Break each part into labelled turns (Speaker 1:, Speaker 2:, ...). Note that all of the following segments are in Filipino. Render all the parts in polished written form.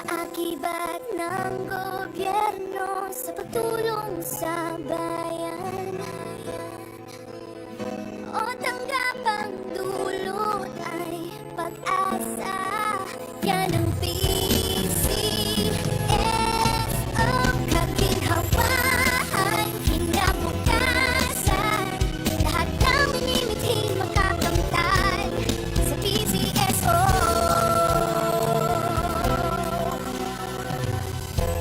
Speaker 1: Kaakibat ng gobyerno sa pagtulong sa bayan, o tanggapang dulot ay pag-asa. Yan ang PCSO, kaginhawaan, kinabukasan. Lahat ng minimiting makakamtan sa PCSO.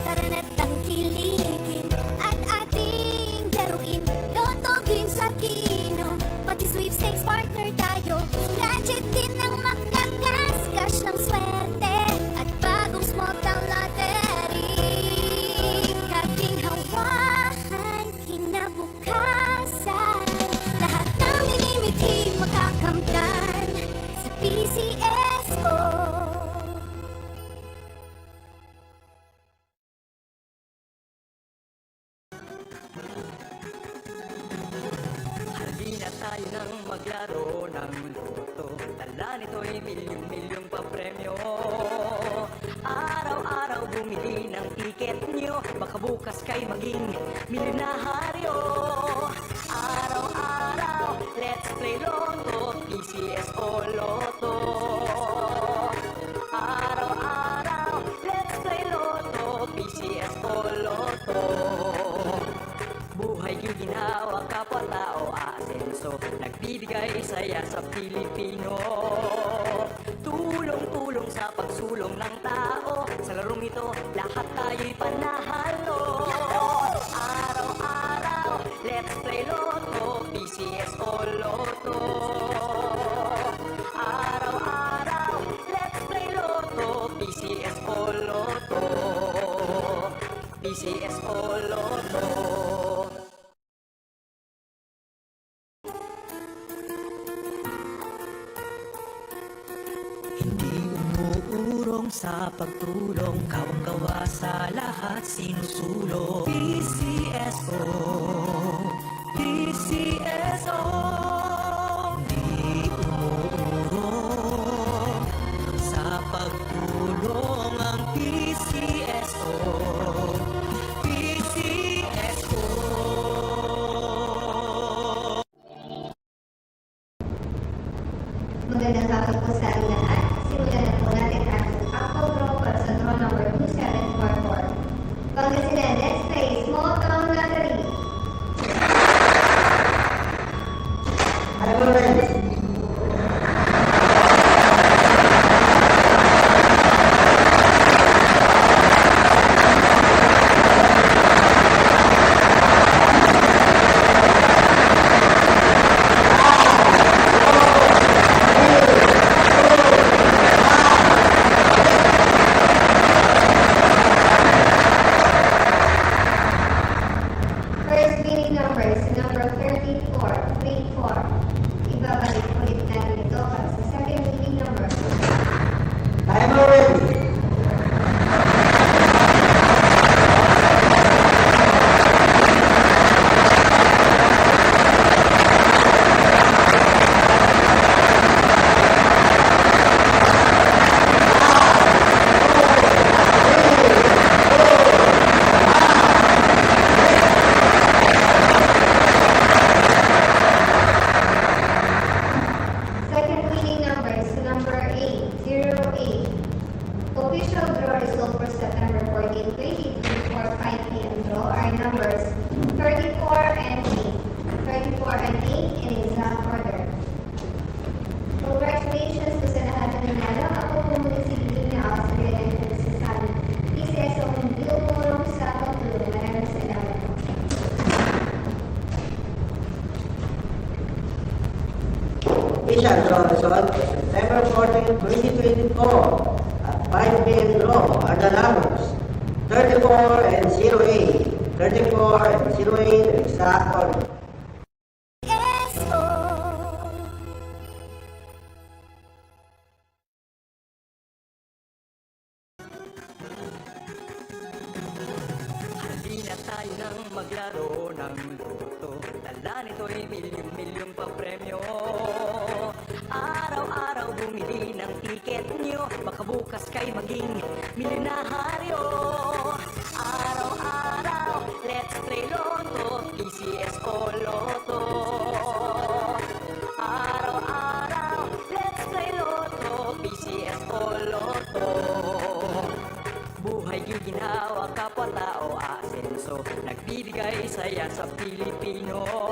Speaker 1: Tara na't tangkilikin at ating laruin. Lotto, Greens at Kino, pati sweepstakes partner tayo. Gadget din ang makakas, cash ng swerte at bagong small town lottery. Kaginhawahan, kinabukasan. Lahat ng minimiting makakamtan sa PCSO.
Speaker 2: Halina tayo nang maglaro ng loto. Dala nito'y milyong-milyong papremyo. Araw-araw bumili ng tiket nyo, baka bukas kay maging milyonaryo. Araw-araw, let's play Lotto, PCSO Lotto. Araw-araw, let's play Lotto, PCSO Lotto. Buhay ginawa, kapwa-tao, asenso, nagbibigay saya sa Pilipino. Tulong-tulong sa pagsulong ng tao, sa larong ito, lahat tayo'y panahalo. Araw-araw, let's play Lotto, PCSO Lotto. Araw-araw, let's play Lotto, PCSO Lotto. PCSO Lotto. Hindi umuurong sa pagtulong, kawang-gawa sa lahat sinusulong. PCSO, PCSO. Hindi umuurong sa pagtulong ang PCSO, PCSO.
Speaker 3: Magandang hapon po sa ating lahat. Simulan na po natin ang Apple Draw para sa draw number 2744. Pangasinan, let's play Small Town Lottery. First winning numbers, number 34, 34. Ibabalik ulit natin ito para sa second winning number.
Speaker 4: I'm already.
Speaker 3: Second winning numbers, number 808. Official draw result for September 14, 2024 5 p.m. draw are numbers 34 and 8. 34 and 8 in exact order. Congratulations po sa lahat ng nanalo. Ako po muli si Lina Australia na nagsasabi. PCSO hindi umurong sa pagtulong. Maraming salamat po.
Speaker 4: Official draw result for September 14, 2024 at 5 p.m. draw are the numbers 34 and 08. 34 and 08 exact order.
Speaker 1: PCSO.
Speaker 2: Halina tayo nang maglaro ng loto. Dala nito'y milyong-milyong papremyo. Araw-araw bumili ng tiket nyo, premyo, baka bukas kay maging milyonaryo. Araw-araw, let's play Lotto, PCS o Lotto. Araw-araw, let's play Lotto, PCS o Lotto. Buhay giginhawa, kapwa-tao asenso, nagbibigay saya sa Pilipino.